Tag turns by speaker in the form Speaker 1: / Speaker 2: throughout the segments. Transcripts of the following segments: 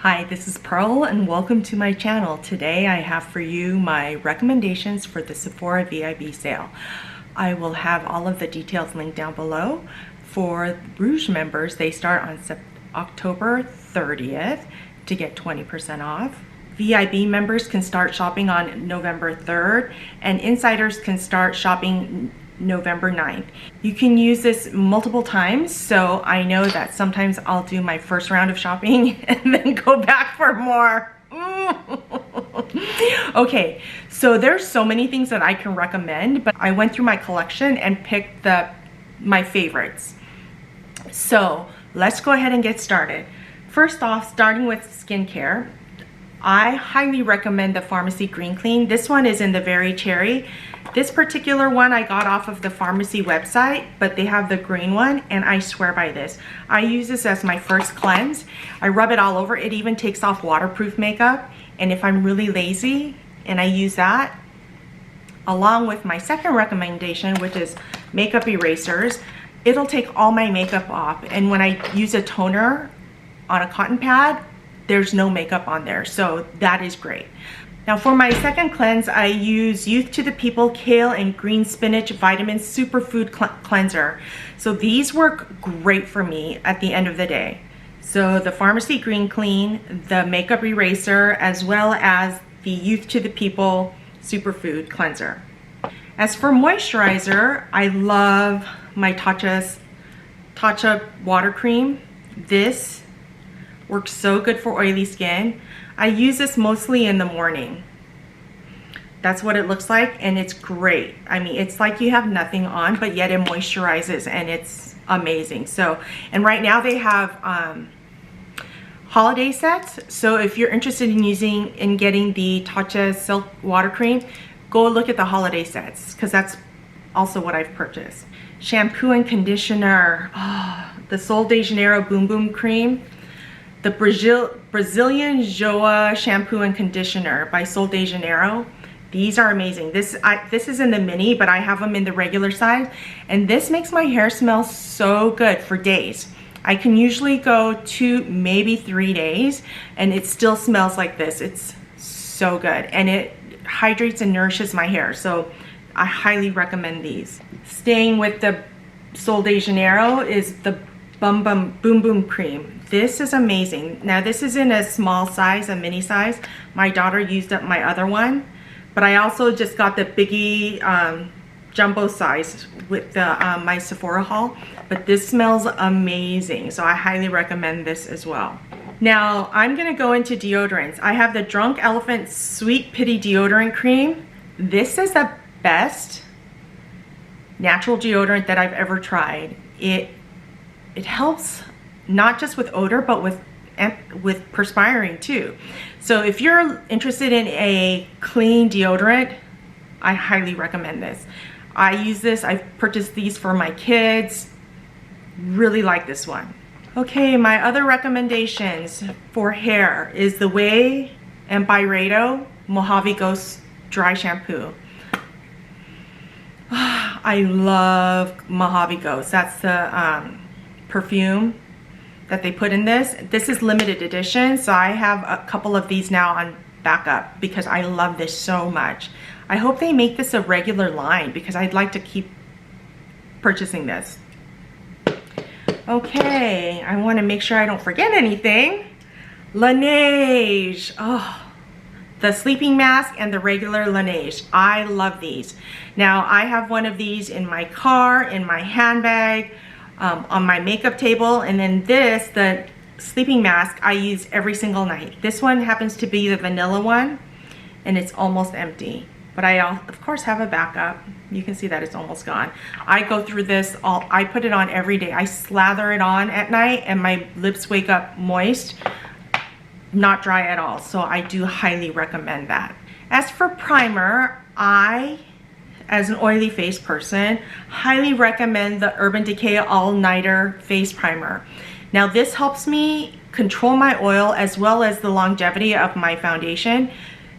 Speaker 1: Hi, this is Pearl and welcome to my channel. Today I have for you my recommendations for the Sephora VIB sale. I will have all of the details linked down below. For Rouge members, they start on October 30th to get 20% off. VIB members can start shopping on November 3rd and insiders can start shopping November 9th. You can use this multiple times, so I know that sometimes I'll do my first round of shopping and then go back for more. Okay, so there's so many things that I can recommend, but I went through my collection and picked my favorites. So let's go ahead and get started. First off, starting with skincare, I highly recommend the Pharmacy Green Clean. This one is in the Very Cherry. This particular one I got off of the pharmacy website, but they have the green one and I swear by this. I use this as my first cleanse. I rub it all over. It even takes off waterproof makeup. And if I'm really lazy and I use that, along with my second recommendation, which is makeup erasers, it'll take all my makeup off. And when I use a toner on a cotton pad, there's no makeup on there. So that is great. Now for my second cleanse, I use Youth to the People Kale and Green Spinach Vitamin Superfood Cleanser. So these work great for me at the end of the day. So the Pharmacy Green Clean, the makeup eraser, as well as the Youth to the People Superfood Cleanser. As for moisturizer, I love my Tatcha water cream. This works so good for oily skin. I use this mostly in the morning. That's what it looks like and it's great. I mean, it's like you have nothing on, but yet it moisturizes and it's amazing. So, and right now they have holiday sets. So if you're interested in getting the Tatcha Silk Water Cream, go look at the holiday sets because that's also what I've purchased. Shampoo and conditioner, the Sol de Janeiro Boom Boom Cream. The Brazilian Joa shampoo and conditioner by Sol de Janeiro. These are amazing. This is in the mini, but I have them in the regular size. And this makes my hair smell so good for days. I can usually go 2, maybe 3 days, and it still smells like this. It's so good. And it hydrates and nourishes my hair. So I highly recommend these. Staying with the Sol de Janeiro is the Boom Boom Cream. This is amazing. Now this is in a small size, a mini size. My daughter used up my other one, but I also just got the biggie jumbo size with the my Sephora haul. But this smells amazing, so I highly recommend this as well. Now I'm gonna go into deodorants. I have the Drunk Elephant Sweet Pity Deodorant Cream. This is the best natural deodorant that I've ever tried. It helps not just with odor, but with perspiring too. So if you're interested in a clean deodorant, I highly recommend this. I use this, I've purchased these for my kids. Really like this one. Okay, my other recommendations for hair is the Way and Byredo Mojave Ghost Dry Shampoo. I love Mojave Ghost. That's the perfume that they put in this. This is limited edition, so I have a couple of these now on backup because I love this so much. I hope they make this a regular line because I'd like to keep purchasing this. Okay, I want to make sure I don't forget anything. Laneige. Oh, the sleeping mask and the regular Laneige. I love these. Now I have one of these in my car, in my handbag, on my makeup table, and then this, the sleeping mask, I use every single night. This one happens to be the vanilla one and it's almost empty, but I of course have a backup. You can see that it's almost gone. I go through this I put it on every day. I slather it on at night and my lips wake up moist, not dry at all. So I do highly recommend that. As for primer, as an oily face person, highly recommend the Urban Decay All Nighter Face Primer. Now this helps me control my oil as well as the longevity of my foundation.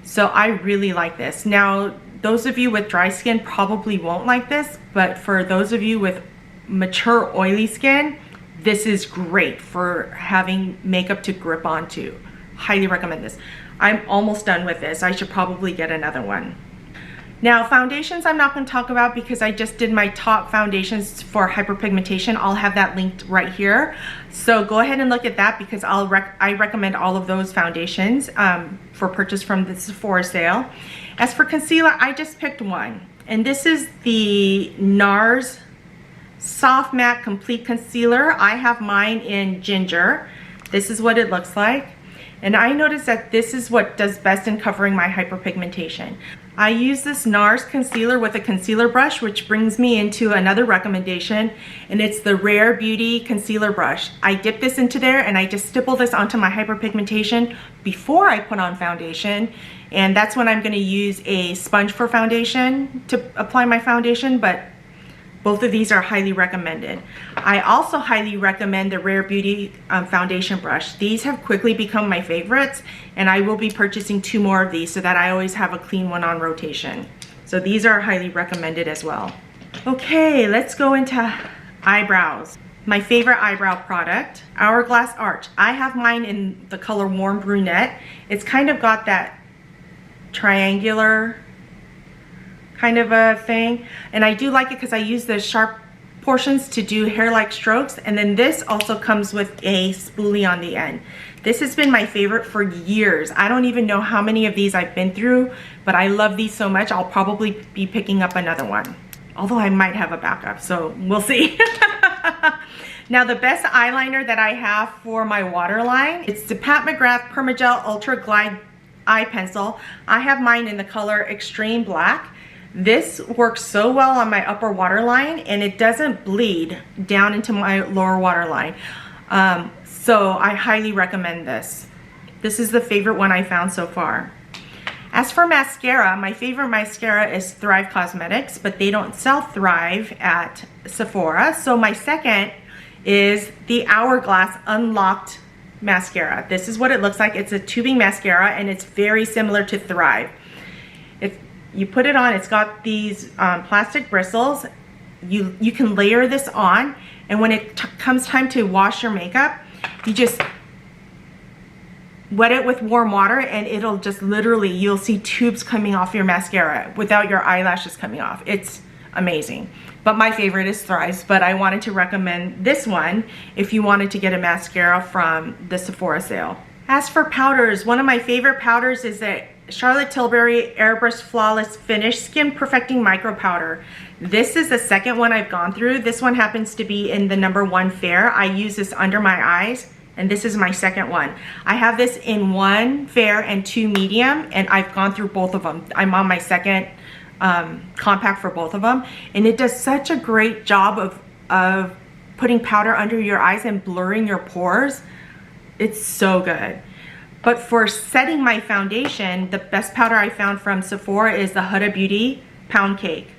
Speaker 1: So I really like this. Now those of you with dry skin probably won't like this, but for those of you with mature oily skin, this is great for having makeup to grip onto. highly recommend this. I'm almost done with this. I should probably get another one. Now foundations I'm not going to talk about because I just did my top foundations for hyperpigmentation. I'll have that linked right here. So go ahead and look at that because I recommend all of those foundations for purchase from the Sephora sale. As for concealer, I just picked one. And this is the NARS Soft Matte Complete Concealer. I have mine in Ginger. This is what it looks like. And I noticed that this is what does best in covering my hyperpigmentation. I use this NARS concealer with a concealer brush, which brings me into another recommendation, and it's the Rare Beauty concealer brush. I dip this into there and I just stipple this onto my hyperpigmentation before I put on foundation, and that's when I'm going to use a sponge for foundation to apply my foundation, but both of these are highly recommended. I also highly recommend the Rare Beauty foundation brush. These have quickly become my favorites, and I will be purchasing 2 more of these so that I always have a clean one on rotation. So these are highly recommended as well. Okay, let's go into eyebrows. My favorite eyebrow product, Hourglass Arch. I have mine in the color Warm Brunette. It's kind of got that triangular kind of a thing, and I do like it because I use the sharp portions to do hair-like strokes, and then this also comes with a spoolie on the end. This has been my favorite for years. I don't even know how many of these I've been through, but I love these so much I'll probably be picking up another one, although I might have a backup, so we'll see. Now the best eyeliner that I have for my waterline, it's the Pat McGrath Permagel Ultra Glide Eye Pencil. I have mine in the color Extreme Black. This works so well on my upper waterline, and it doesn't bleed down into my lower waterline. So I highly recommend this. This is the favorite one I found so far. As for mascara, my favorite mascara is Thrive Cosmetics, but they don't sell Thrive at Sephora. So my second is the Hourglass Unlocked Mascara. This is what it looks like. It's a tubing mascara, and it's very similar to Thrive. You put it on, it's got these plastic bristles. You can layer this on, and when it comes time to wash your makeup, you just wet it with warm water, and it'll just literally, you'll see tubes coming off your mascara without your eyelashes coming off. It's amazing. But my favorite is Thrive, but I wanted to recommend this one if you wanted to get a mascara from the Sephora sale. As for powders, one of my favorite powders is the Charlotte Tilbury Airbrush Flawless Finish Skin Perfecting Micro Powder. This is the second one I've gone through. This one happens to be in the #1 fair. I use this under my eyes, and this is my second one. I have this in 1 fair and 2 medium, and I've gone through both of them. I'm on my second compact for both of them, and it does such a great job of putting powder under your eyes and blurring your pores. It's so good. But for setting my foundation, the best powder I found from Sephora is the Huda Beauty Pound Cake.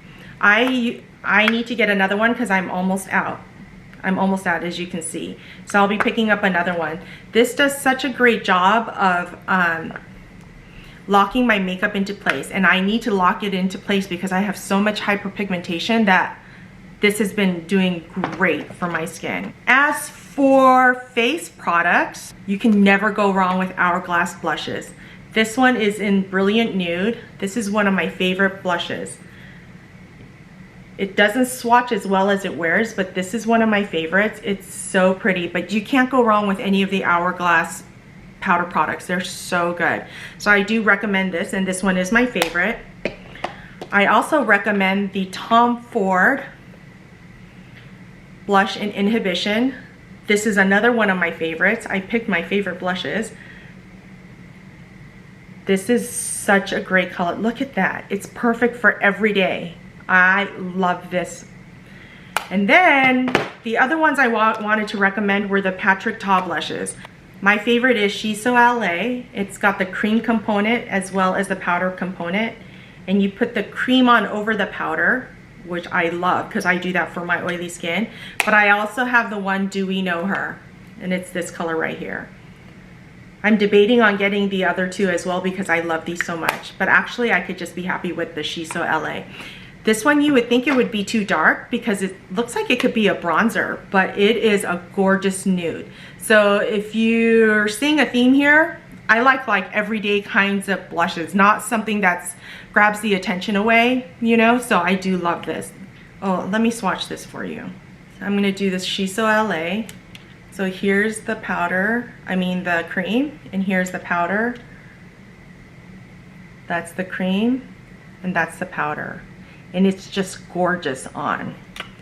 Speaker 1: I need to get another one because I'm almost out. I'm almost out, as you can see. So I'll be picking up another one. This does such a great job of locking my makeup into place, and I need to lock it into place because I have so much hyperpigmentation that this has been doing great for my skin. As for face products, you can never go wrong with Hourglass blushes. This one is in Brilliant Nude. This is one of my favorite blushes. It doesn't swatch as well as it wears, but this is one of my favorites. It's so pretty, but you can't go wrong with any of the Hourglass powder products. They're so good. So I do recommend this, and this one is my favorite. I also recommend the Tom Ford Blush in Inhibition. This is another one of my favorites. I picked my favorite blushes. This is such a great color. Look at that. It's perfect for every day. I love this. And then the other ones I wanted to recommend were the Patrick Ta blushes. My favorite is She's So LA. It's got the cream component as well as the powder component. And you put the cream on over the powder, which I love because I do that for my oily skin. But I also have the one Do We Know Her, and it's this color right here. I'm debating on getting the other two as well because I love these so much, but actually I could just be happy with the She's So LA. This one you would think it would be too dark because it looks like it could be a bronzer, but it is a gorgeous nude. So if you're seeing a theme here, I like everyday kinds of blushes, not something that's grabs the attention away, you know? So I do love this. Oh, let me swatch this for you. I'm gonna do this Shiso LA. So here's the powder, the cream, and here's the powder. That's the cream, and that's the powder. And it's just gorgeous on.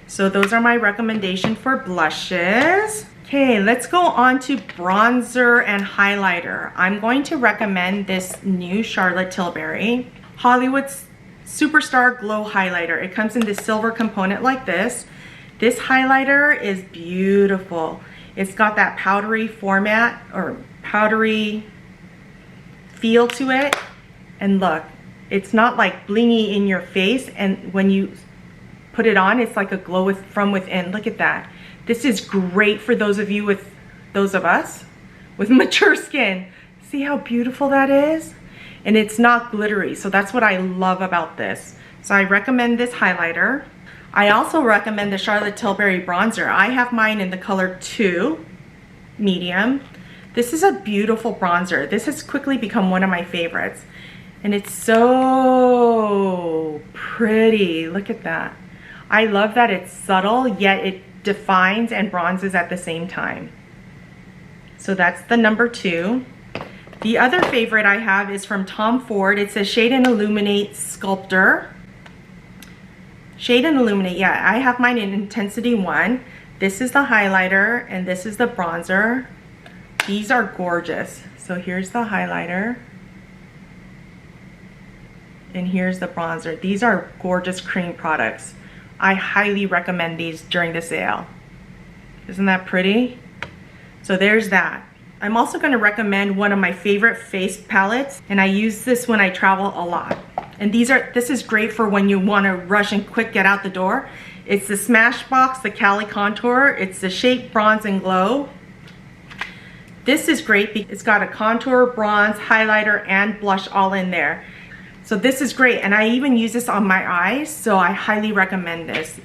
Speaker 1: So those are my recommendation for blushes. Okay, let's go on to bronzer and highlighter. I'm going to recommend this new Charlotte Tilbury Hollywood's Superstar Glow Highlighter. It comes in this silver component like this. This highlighter is beautiful. It's got that powdery format or powdery feel to it. And look, it's not like blingy in your face, and when you put it on, it's like a glow from within. Look at that. This is great for those of us with mature skin. See how beautiful that is? And it's not glittery, so that's what I love about this. So I recommend this highlighter. I also recommend the Charlotte Tilbury bronzer. I have mine in the color 2, medium. This is a beautiful bronzer. This has quickly become one of my favorites. And it's so pretty. Look at that. I love that it's subtle, yet it defines and bronzes at the same time. So that's the number 2. The other favorite I have is from Tom Ford. It's a Shade and Illuminate Sculptor. Shade and Illuminate, yeah, I have mine in Intensity 1. This is the highlighter and this is the bronzer. These are gorgeous. So here's the highlighter. And here's the bronzer. These are gorgeous cream products. I highly recommend these during the sale. Isn't that pretty? So there's that. I'm also going to recommend one of my favorite face palettes, and I use this when I travel a lot. And this is great for when you want to rush and quick get out the door. It's the Smashbox, the Cali Contour. It's the Shape Bronze and Glow. This is great because it's got a contour, bronze, highlighter, and blush all in there. So this is great, and I even use this on my eyes, so I highly recommend this.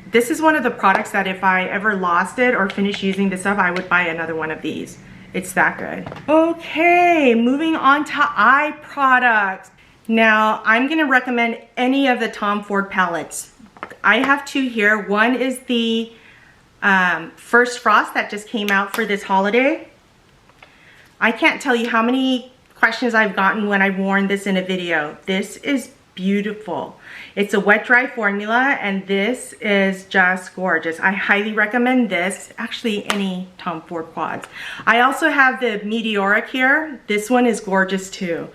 Speaker 1: This is one of the products that if I ever lost it or finished using this up, I would buy another one of these. It's that good. Okay, moving on to eye products. Now, I'm gonna recommend any of the Tom Ford palettes. I have 2 here. One is the First Frost that just came out for this holiday. I can't tell you how many questions I've gotten when I've worn this in a video. This is beautiful. It's a wet dry formula, and this is just gorgeous. I highly recommend this. Actually, any Tom Ford quads. I also have the Meteoric here. This one is gorgeous too.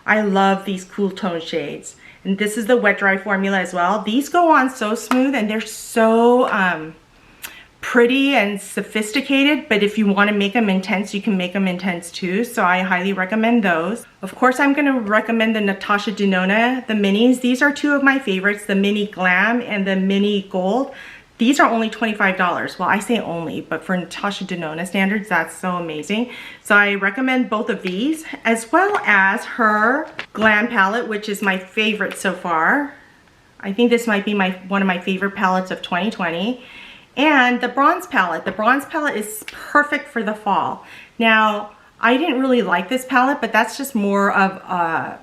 Speaker 1: I love these cool tone shades. And this is the wet dry formula as well. These go on so smooth, and they're so pretty and sophisticated, but if you want to make them intense, you can make them intense too. So I highly recommend those. Of course, I'm going to recommend the Natasha Denona, the minis. These are 2 of my favorites, the Mini Glam and the Mini Gold. These are only $25. Well, I say only, but for Natasha Denona standards, that's so amazing. So I recommend both of these, as well as her Glam palette, which is my favorite so far. I think this might be one of my favorite palettes of 2020. And the bronze palette. The bronze palette is perfect for the fall. Now, I didn't really like this palette, but that's just more of a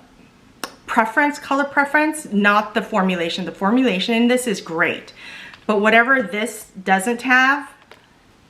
Speaker 1: preference, color preference, not the formulation. The formulation in this is great. But whatever this doesn't have,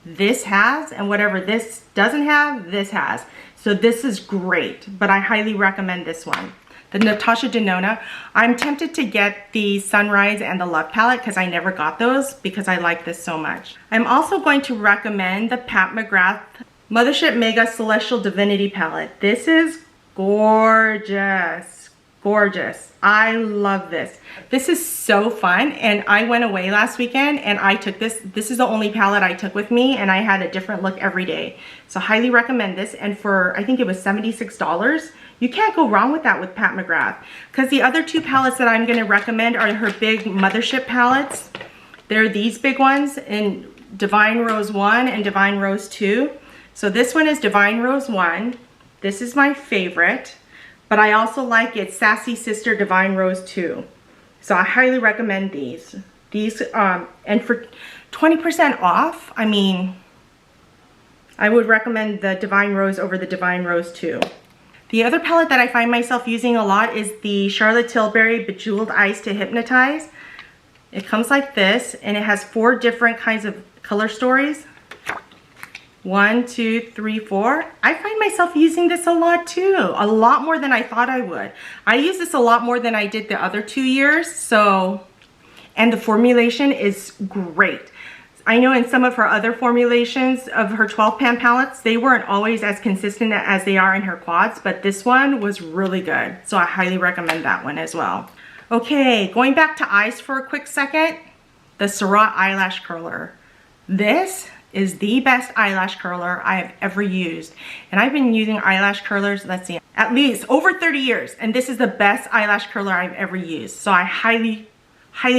Speaker 1: this has, and whatever this doesn't have, this has. So this is great, but I highly recommend this one. The Natasha Denona. I'm tempted to get the Sunrise and the Love palette because I never got those because I like this so much. I'm also going to recommend the Pat McGrath Mothership Mega Celestial Divinity palette. This is gorgeous, gorgeous. I love this. This is so fun, and I went away last weekend and I took this. This is the only palette I took with me, and I had a different look every day. So highly recommend this, and for, I think it was $76. You can't go wrong with that with Pat McGrath, because the other 2 palettes that I'm going to recommend are her big Mothership palettes. They're these big ones in Divine Rose 1 and Divine Rose 2. So this one is Divine Rose 1. This is my favorite, but I also like it Sassy Sister Divine Rose 2. So I highly recommend these. And for 20% off, I mean, I would recommend the Divine Rose over the Divine Rose 2. The other palette that I find myself using a lot is the Charlotte Tilbury Bejeweled Eyes to Hypnotize. It comes like this, and it has 4 different kinds of color stories. 1, 2, 3, 4. I find myself using this a lot too. A lot more than I thought I would. I use this a lot more than I did the other 2 years. And the formulation is great. I know in some of her other formulations of her 12 pan palettes, they weren't always as consistent as they are in her quads, but this one was really good. So I highly recommend that one as well. Okay, going back to eyes for a quick second, the Sephora eyelash curler. This is the best eyelash curler I have ever used. And I've been using eyelash curlers, let's see, at least over 30 years. And this is the best eyelash curler I've ever used. So I highly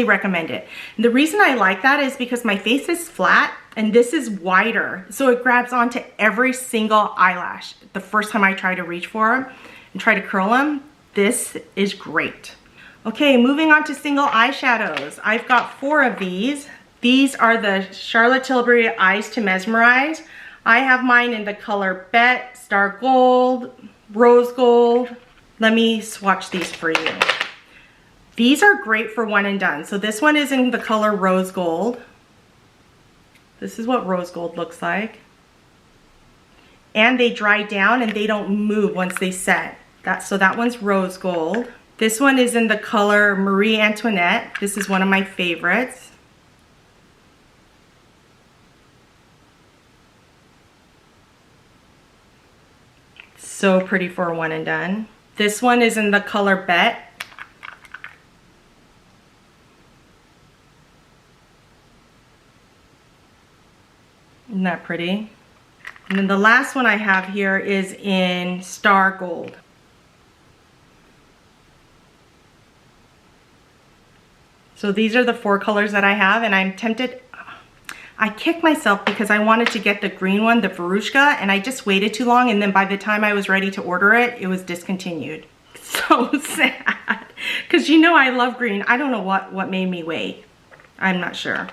Speaker 1: recommend it. And the reason I like that is because my face is flat and this is wider. So it grabs onto every single eyelash. The first time I try to reach for them and try to curl them, this is great. Okay, moving on to single eyeshadows. I've got 4 of these. These are the Charlotte Tilbury Eyes to Mesmerize. I have mine in the color Bet, Star Gold, Rose Gold. Let me swatch these for you. These are great for one and done. So this one is in the color Rose Gold. This is what Rose Gold looks like. And they dry down and they don't move once they set. So that one's Rose Gold. This one is in the color Marie Antoinette. This is one of my favorites. So pretty for a one and done. This one is in the color Bet. Isn't that pretty? And then the last one I have here is in Star Gold. So these are the 4 colors that I have, and I'm tempted. I kicked myself because I wanted to get the green one, the Verushka, and I just waited too long, and then by the time I was ready to order it, it was discontinued. So sad, because you know I love green. I don't know what made me wait. I'm not sure,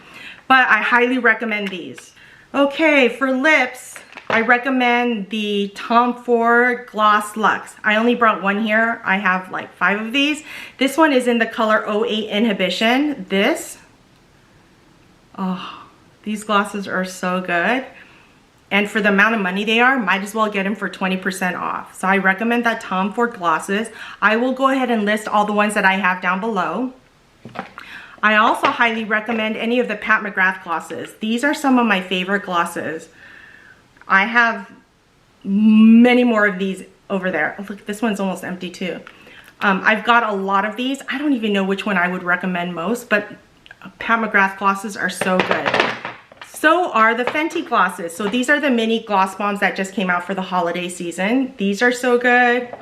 Speaker 1: but I highly recommend these. Okay, for lips, I recommend the Tom Ford Gloss Luxe. I only brought one here. I have like 5 of these. This one is in the color 08 Inhibition. These glosses are so good. And for the amount of money they are, might as well get them for 20% off. So I recommend that Tom Ford glosses. I will go ahead and list all the ones that I have down below. I also highly recommend any of the Pat McGrath glosses. These are some of my favorite glosses. I have many more of these over there. Oh, look, this one's almost empty too. I've got a lot of these. I don't even know which one I would recommend most, but Pat McGrath glosses are so good. So are the Fenty glosses. So these are the mini gloss bombs that just came out for the holiday season. These are so good.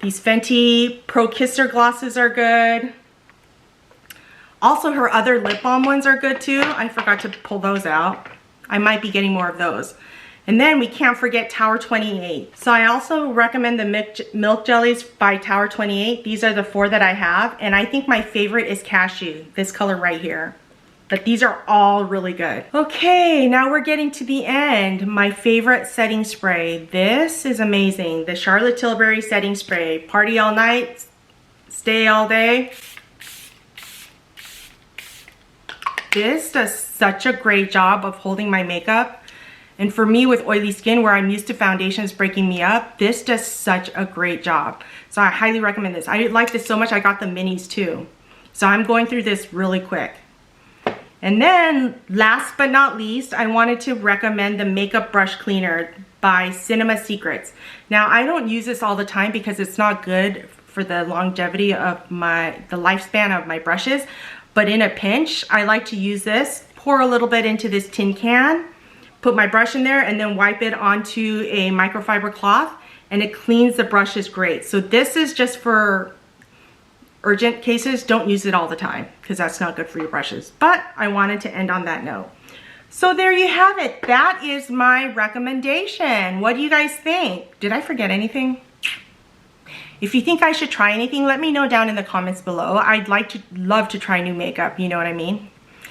Speaker 1: These Fenty Pro Kisser glosses are good. Also, her other lip balm ones are good too. I forgot to pull those out. I might be getting more of those. And then we can't forget Tower 28. So I also recommend the Milk Jellies by Tower 28. These are the 4 that I have. And I think my favorite is Cashew, this color right here. But these are all really good. Okay, now we're getting to the end. My favorite setting spray. This is amazing. The Charlotte Tilbury setting spray. Party all night, stay all day. This does such a great job of holding my makeup. And for me with oily skin where I'm used to foundations breaking me up, this does such a great job. So I highly recommend this. I like this so much I got the minis too. So I'm going through this really quick. And then last but not least, I wanted to recommend the Makeup Brush Cleaner by Cinema Secrets. Now I don't use this all the time because it's not good for the longevity of the lifespan of my brushes. But in a pinch, I like to use this, pour a little bit into this tin can, put my brush in there, and then wipe it onto a microfiber cloth, and it cleans the brushes great. So this is just for urgent cases. Don't use it all the time because that's not good for your brushes. But I wanted to end on that note. So there you have it. That is my recommendation. What do you guys think? Did I forget anything? If you think I should try anything, let me know down in the comments below. I'd love to try new makeup, you know what I mean?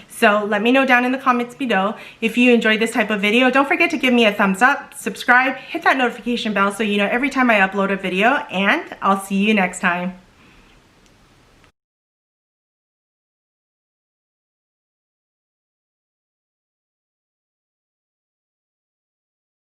Speaker 1: So let me know down in the comments below if you enjoyed this type of video. Don't forget to give me a thumbs up, subscribe, hit that notification bell so you know every time I upload a video, and I'll see you next time.